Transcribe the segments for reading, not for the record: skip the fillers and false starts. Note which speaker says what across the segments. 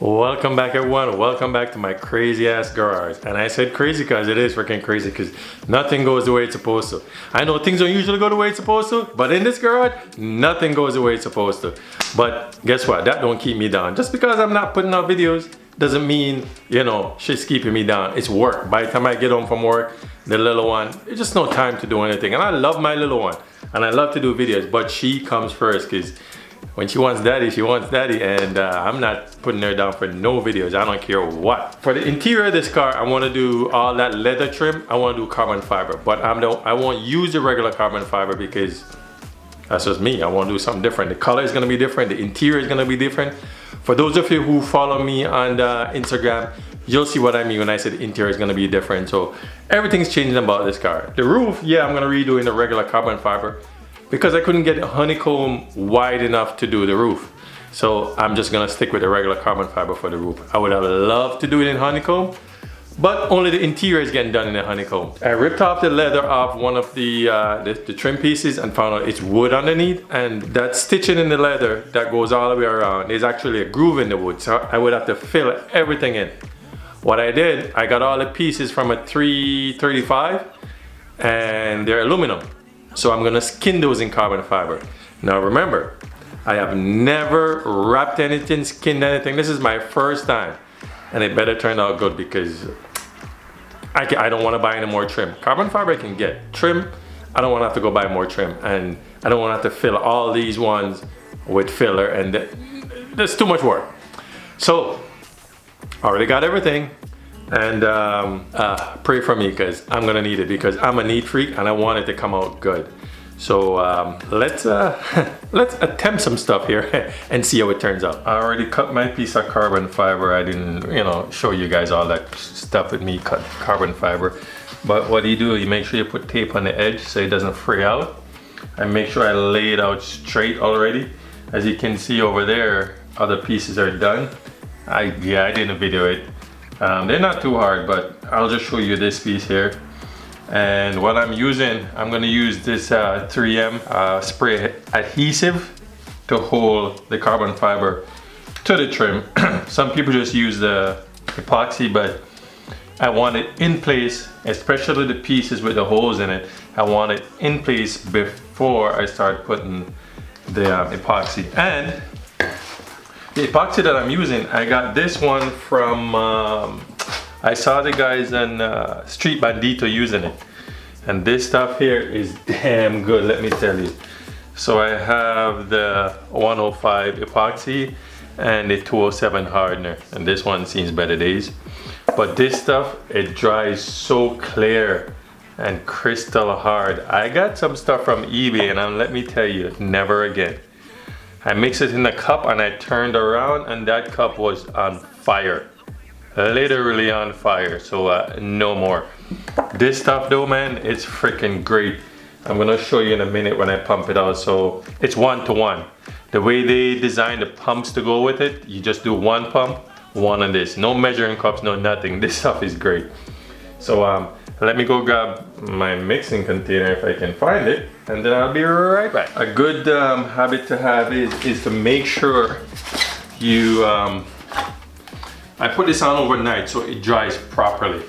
Speaker 1: Welcome back everyone, welcome back to my crazy ass garage. And I said crazy because it is freaking crazy because nothing goes the way it's supposed to. I know things don't usually go the way it's supposed to, but in this garage, nothing goes the way it's supposed to. But guess what, that don't keep me down. Just because I'm not putting out videos doesn't mean, you know, shit's keeping me down. It's work. By the time I get home from work, the little one, there's just no time to do anything. And I love my little one and I love to do videos, but she comes first because when she wants daddy, she wants daddy, and I'm not putting her down for no videos. I don't care what. For the interior of this car, I want to do all that leather trim. I want to do carbon fiber, but I won't use the regular carbon fiber because that's just me. I want to do something different. The color is going to be different. The interior is going to be different. For those of you who follow me on Instagram, you'll see what I mean when I said the interior is going to be different. So everything's changing about this car. The roof, yeah, I'm going to redo in the regular carbon fiber, because I couldn't get a honeycomb wide enough to do the roof. So I'm just gonna stick with the regular carbon fiber for the roof. I would have loved to do it in honeycomb, but only the interior is getting done in the honeycomb. I ripped off the leather off one of the trim pieces and found out it's wood underneath, and that stitching in the leather that goes all the way around is actually a groove in the wood, so I would have to fill everything in. What I did, I got all the pieces from a 335 and they're aluminum. So I'm gonna skin those in carbon fiber. Now remember, I have never wrapped anything, skinned anything. This is my first time. And it better turn out good because I don't wanna buy any more trim. Carbon fiber I can get. Trim, I don't wanna have to go buy more trim. And I don't wanna have to fill all these ones with filler, and there's too much work. So, I already got everything. And pray for me because I'm gonna need it, because I'm a neat freak and I want it to come out good. So let's attempt some stuff here and see how it turns out. I already cut my piece of carbon fiber. I didn't, show you guys all that stuff with me cut carbon fiber. But what you make sure you put tape on the edge so it doesn't fray out. I make sure I lay it out straight already. As you can see over there, other pieces are done. I didn't video it. They're not too hard, but I'll just show you this piece here. And what I'm using, I'm gonna use this 3M spray adhesive to hold the carbon fiber to the trim. Some people just use the epoxy, but I want it in place, especially the pieces with the holes in it. I want it in place before I start putting the epoxy. And the epoxy that I'm using, I got this one from, I saw the guys on Street Bandito using it. And this stuff here is damn good, let me tell you. So I have the 105 epoxy and the 207 hardener. And this one seems better days. But this stuff, it dries so clear and crystal hard. I got some stuff from eBay and let me tell you, never again. I mixed it in a cup and I turned around and that cup was on fire. Literally on fire, so no more. This stuff though, man, it's freaking great. I'm gonna show you in a minute when I pump it out. So it's 1-to-1. The way they designed the pumps to go with it, you just do one pump, one on this. No measuring cups, no nothing. This stuff is great. So let me go grab my mixing container if I can find it, and then I'll be right back. A good habit to have is to make sure you, I put this on overnight so it dries properly,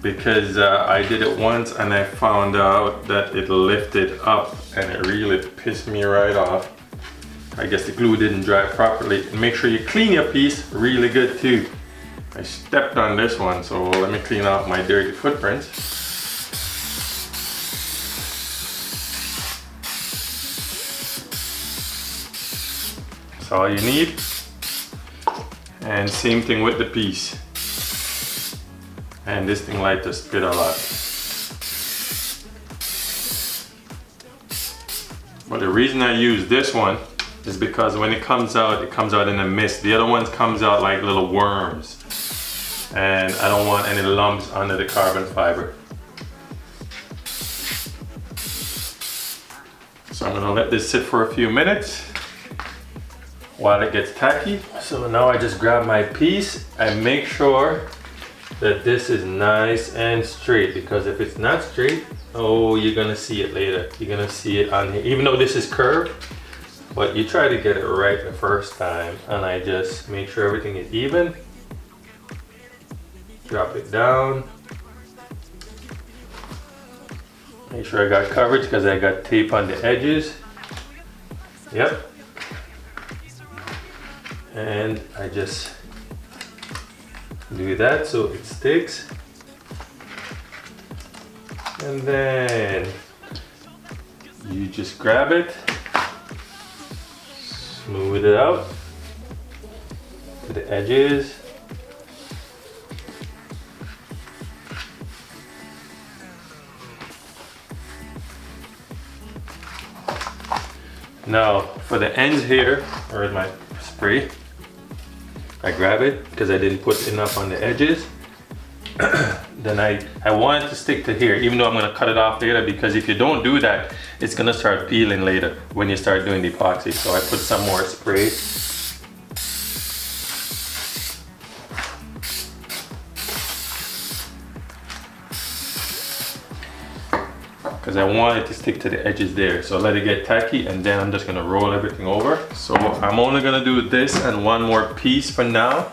Speaker 1: because I did it once and I found out that it lifted up and it really pissed me right off. I guess the glue didn't dry properly. And make sure you clean your piece really good too. I stepped on this one, so let me clean off my dirty footprints. That's all you need. And same thing with the piece. And this thing likes to spit a lot. But the reason I use this one is because when it comes out in a mist. The other ones comes out like little worms. And I don't want any lumps under the carbon fiber. So I'm gonna let this sit for a few minutes while it gets tacky. So now I just grab my piece and make sure that this is nice and straight, because if it's not straight, oh, you're gonna see it later. You're gonna see it on here. Even though this is curved, but you try to get it right the first time, and I just make sure everything is even. Drop it down. Make sure I got coverage because I got tape on the edges. Yep. And I just do that so it sticks. And then you just grab it, smooth it out to the edges. Now for the ends here, where's my spray? I grab it because I didn't put enough on the edges. Then I want it to stick to here, even though I'm gonna cut it off later, because if you don't do that, it's gonna start peeling later when you start doing the epoxy. So I put some more spray. Because I want it to stick to the edges there. So let it get tacky, and then I'm just gonna roll everything over. So I'm only gonna do this and one more piece for now.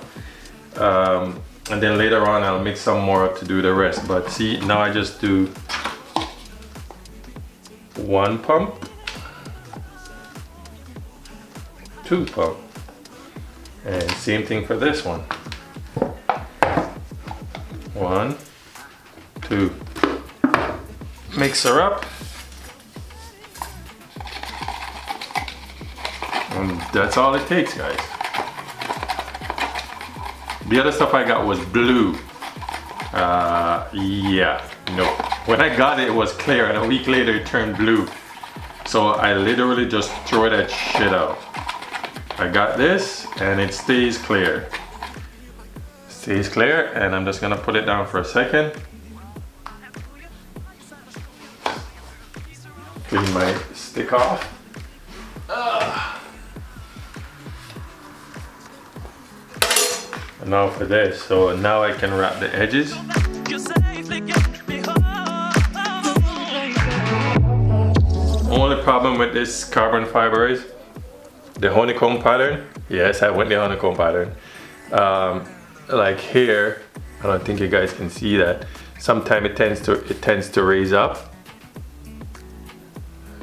Speaker 1: And then later on I'll mix some more up to do the rest. But see, now I just do one pump, two pump, and same thing for this one. One, two. Mix her up. And that's all it takes, guys. The other stuff I got was blue. Yeah, no. When I got it, it was clear, and a week later it turned blue. So I literally just throw that shit out. I got this, and it stays clear. Stays clear, and I'm just gonna put it down for a second. Clean my stick off. And now for this, so now I can wrap the edges. Only problem with this carbon fiber is the honeycomb pattern. Yes, I went the honeycomb pattern. Like here, I don't think you guys can see that. Sometimes it tends to raise up.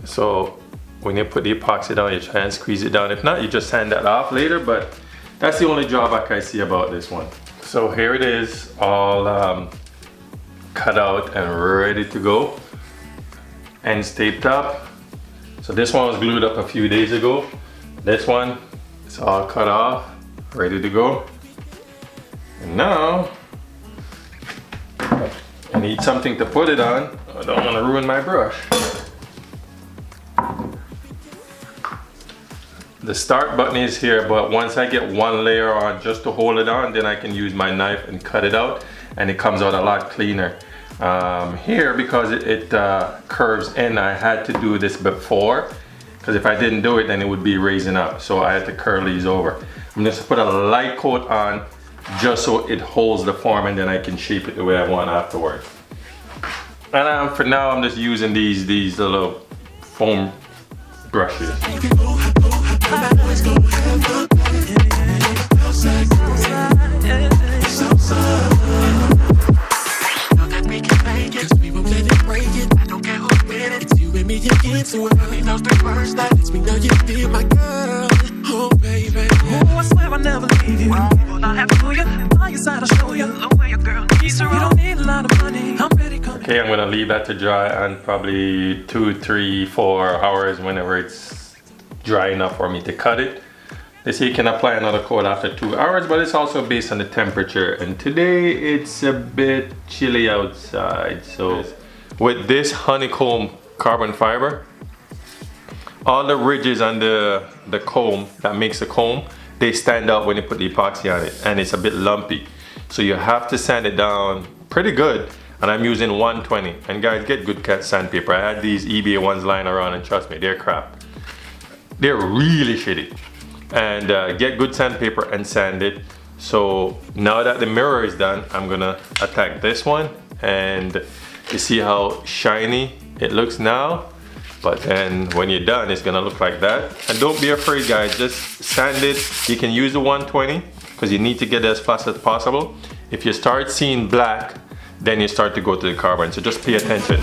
Speaker 1: So when you put the epoxy down, you try and squeeze it down. If not, you just sand that off later, but that's the only drawback I see about this one. So here it is, all cut out and ready to go. Ends taped up. So this one was glued up a few days ago. This one, it's all cut off, ready to go. And now, I need something to put it on. I don't want to ruin my brush. The start button is here, but once I get one layer on just to hold it on, then I can use my knife and cut it out, and it comes out a lot cleaner. Here, because it curves in, I had to do this before, because if I didn't do it, then it would be raising up. So I had to curl these over. I'm just gonna put a light coat on just so it holds the form, and then I can shape it the way I want afterwards. And for now, I'm just using these little foam brushes. Okay, I'm gonna leave that to dry on probably 2, 3, 4 hours whenever it's dry enough for me to cut it. They say you can apply another coat after 2 hours, but it's also based on the temperature. And today it's a bit chilly outside. So with this honeycomb carbon fiber, all the ridges on the comb that makes the comb, they stand out when you put the epoxy on it, and it's a bit lumpy. So you have to sand it down pretty good. And I'm using 120. And guys, get good sandpaper. I had these eBay ones lying around, and trust me, they're crap. They're really shitty. And get good sandpaper and sand it. So now that the mirror is done, I'm gonna attack this one, and you see how shiny it looks now. But then when you're done, it's gonna look like that. And don't be afraid, guys, just sand it. You can use the 120 because you need to get it as fast as possible. If you start seeing black, then you start to go to the carbon, so just pay attention.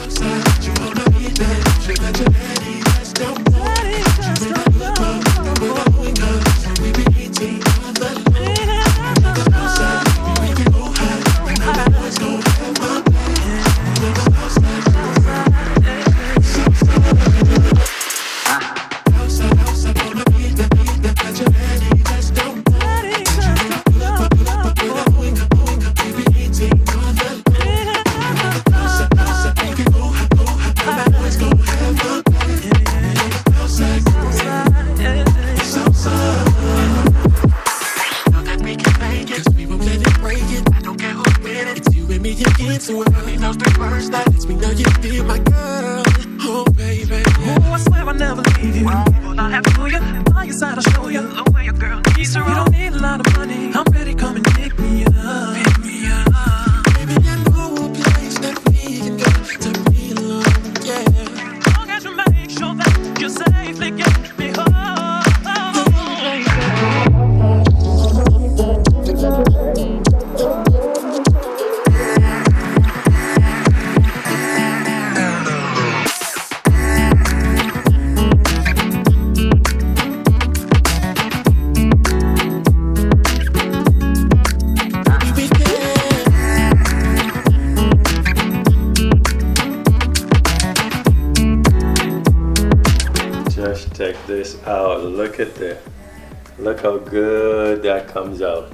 Speaker 1: Check this out. Look how good that comes out.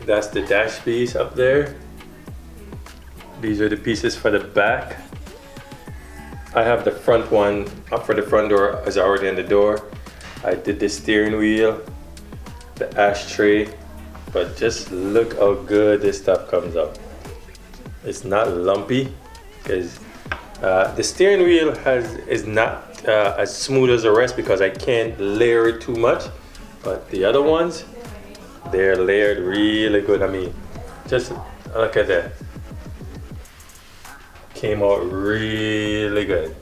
Speaker 1: That's the dash piece up there. These are the pieces for the back. I have the front one up for the front door is already in the door. I did the steering wheel, the ashtray, but just look how good this stuff comes out. It's not lumpy because the steering wheel is not as smooth as the rest because I can't layer it too much, but the other ones, they're layered really good. I mean, just look at that. Came out really good.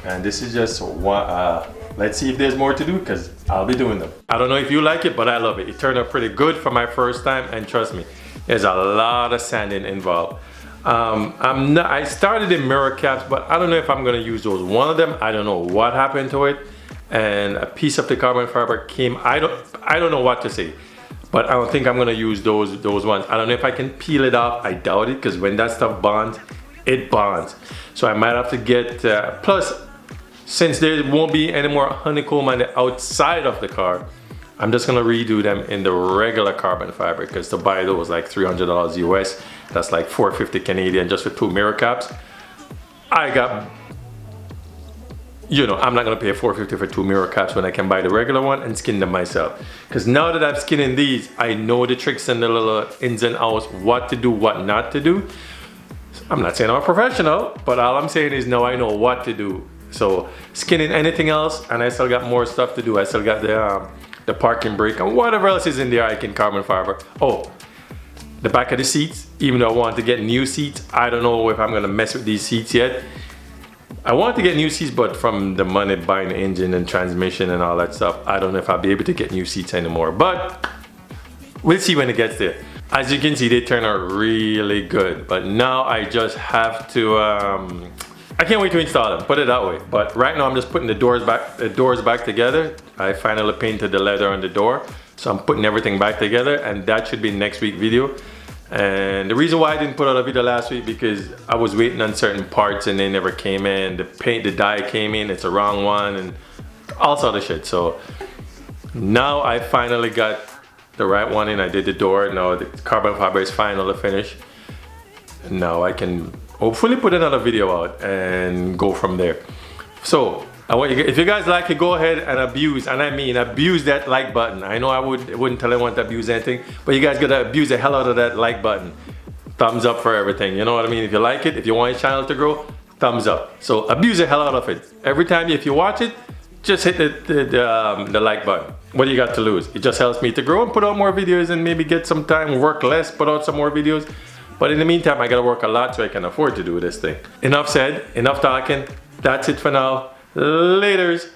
Speaker 1: And this is just one, let's see if there's more to do because I'll be doing them. I don't know if you like it, but I love it. It turned out pretty good for my first time, and trust me, there's a lot of sanding involved. I started in mirror caps, but I don't know if I'm gonna use those. One of them, I don't know what happened to it, and a piece of the carbon fiber came. I don't know what to say, but I don't think I'm gonna use those ones. I don't know if I can peel it off. I doubt it, because when that stuff bonds, it bonds. So I might have to get. Plus, since there won't be any more honeycomb on the outside of the car, I'm just gonna redo them in the regular carbon fiber, because to buy those like $300 US. That's like $450 Canadian just for 2 mirror caps. I got, you know, I'm not gonna pay $450 for 2 mirror caps when I can buy the regular one and skin them myself. Because now that I'm skinning these, I know the tricks and the little ins and outs, what to do, what not to do. I'm not saying I'm a professional, but all I'm saying is now I know what to do. So skinning anything else, and I still got more stuff to do. I still got the parking brake and whatever else is in there I can carbon fiber. Oh, the back of the seats, even though I want to get new seats, I don't know if I'm gonna mess with these seats yet. I want to get new seats, but from the money buying the engine and transmission and all that stuff, I don't know if I'll be able to get new seats anymore, but we'll see when it gets there. As you can see, they turn out really good, but now I just have to, I can't wait to install them, put it that way. But right now I'm just putting the doors back together. I finally painted the leather on the door, so I'm putting everything back together, and that should be next week's video. And the reason why I didn't put out a video last week, because I was waiting on certain parts and they never came in. The dye came in, it's the wrong one, and all sort of shit. So now I finally got the right one in. I did the door. Now the carbon fiber is finally finished. And now I can hopefully put another video out and go from there. So I want you, if you guys like it, go ahead and abuse, and I mean abuse that like button. I know I wouldn't tell anyone to abuse anything, but you guys gotta abuse the hell out of that like button. Thumbs up for everything, you know what I mean? If you like it, if you want your channel to grow, thumbs up. So abuse the hell out of it. Every time if you watch it, just hit the like button. What do you got to lose? It just helps me to grow and put out more videos, and maybe get some time, work less, put out some more videos. But in the meantime, I gotta work a lot so I can afford to do this thing. Enough said, enough talking. That's it for now. Laters.